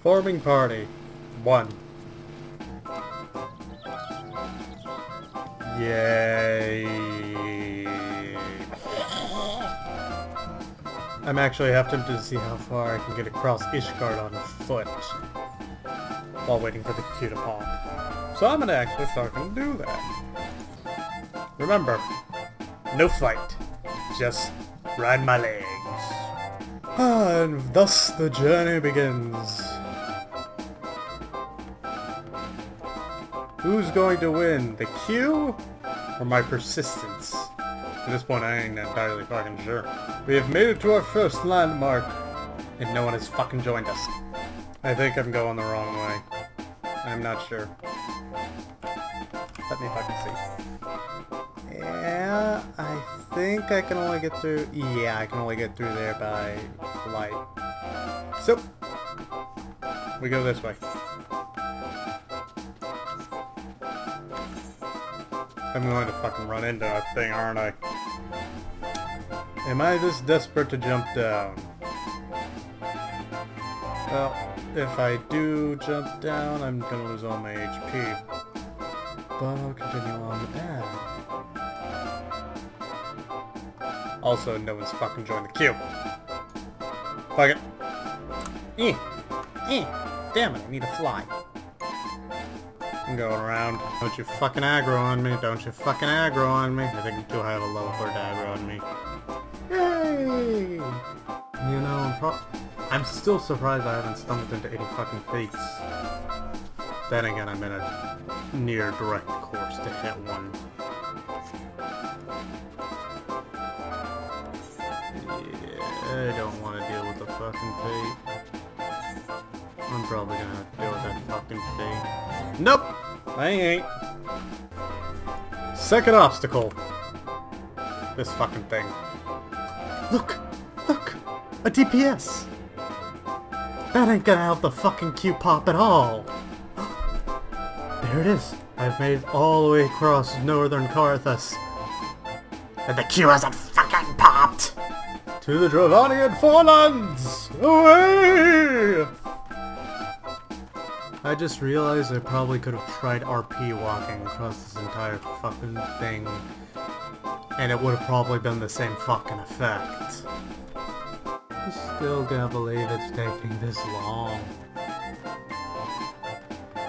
Forming party. 1. Yay. I'm actually half tempted to see how far I can get across Ishgard on foot while waiting for the queue to pop. So I'm gonna actually fucking do that. Remember, no fight, just ride my legs. And thus the journey begins. Who's going to win, the queue or my persistence? At this point, I ain't entirely fucking sure. We have made it to our first landmark, and no one has fucking joined us. I think I'm going the wrong way. I'm not sure. Let me fucking see. Yeah, I think I can only get through... Yeah, I can only get through there by light. So, we go this way. I'm going to fucking run into that thing, aren't I? Am I this desperate to jump down? Well, if I do jump down, I'm gonna lose all my HP. But I'll continue on the path. Also, no one's fucking joined the queue. Fuck it. Damn it, I need to fly. I'm going around. Don't you fucking aggro on me. Don't you fucking aggro on me. I think I'm too high of a level for it to aggro on me. Yay! You know, I'm still surprised I haven't stumbled into any fucking fates. Then again, I'm in a near direct course to hit one. Yeah, I don't want to deal with the fucking fate. I'm probably gonna have to deal with that fucking thing. Nope! I ain't. Second obstacle. This fucking thing. Look! Look! A DPS! That ain't gonna help the fucking queue pop at all! There it is! I've made it all the way across northern Carthus. And the queue hasn't fucking popped! To the Dravanian Forelands! Away! I just realized I probably could have tried RP walking across this entire fucking thing, and it would have probably been the same fucking effect. I still can't believe it's taking this long.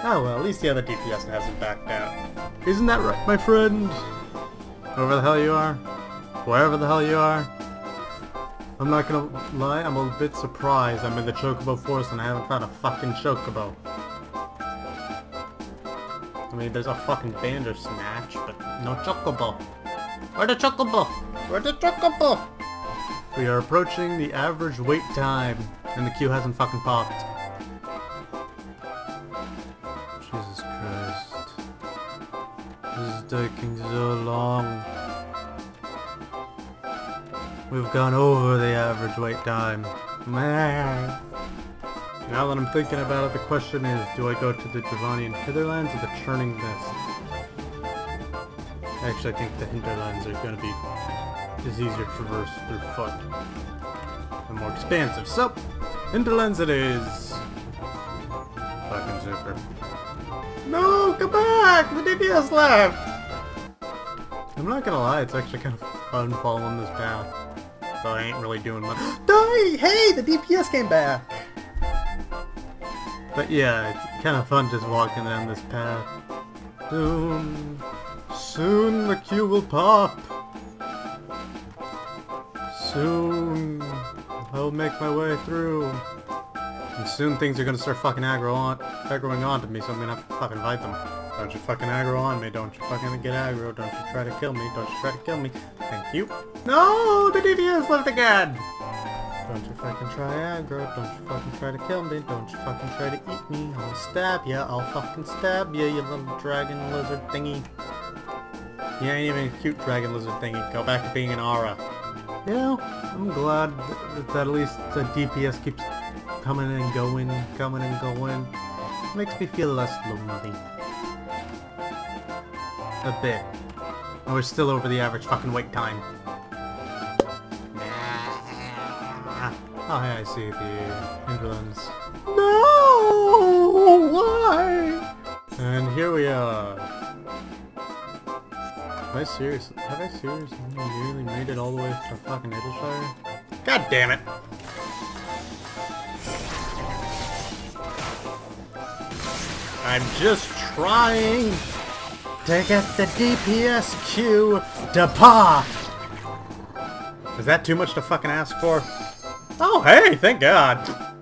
Oh well, at least the other DPS hasn't backed out. Isn't that right, my friend? Whoever the hell you are. Wherever the hell you are. I'm not gonna lie, I'm a bit surprised I'm in the Chocobo Forest and I haven't found a fucking Chocobo. I mean, there's a fucking Bandersnatch, but no Chocobo. Where's the Chocobo? Where's the Chocobo? We are approaching the average wait time, and the queue hasn't fucking popped. Jesus Christ. This is taking so long. We've gone over the average wait time. Man. Now that I'm thinking about it, the question is, do I go to the Dravanian Hitherlands or the Churning Mist? Actually, I think the Hinterlands are going to be easier to traverse through foot. And more expansive. So, Hinterlands it is! Fucking super. No! Come back! The DPS left! I'm not gonna lie, it's actually kind of fun following this path. So I ain't really doing much. Die! Hey! The DPS came back! But yeah, it's kind of fun just walking down this path. Soon the queue will pop. Soon I'll make my way through. And soon things are gonna start fucking aggroing onto me, so I'm gonna have to fucking fight them. Don't you fucking aggro on me, don't you fucking get aggro, don't you try to kill me, don't you try to kill me. Thank you. No! The DPS left again! Don't you fucking try aggro, don't you fucking try to kill me, don't you fucking try to eat me, I'll stab ya, I'll fucking stab ya, you little dragon lizard thingy. You ain't even a cute dragon lizard thingy, go back to being an aura. You know, I'm glad that at least the DPS keeps coming and going, Makes me feel less lonely. A bit. And we're still over the average fucking wait time. Oh, hey, I see the Hinterlands. No! Have I seriously really made it all the way to fucking Idleshire? God damn it! I'm just trying to get the DPS queue to pop! Is that too much to fucking ask for? Oh, hey, thank God!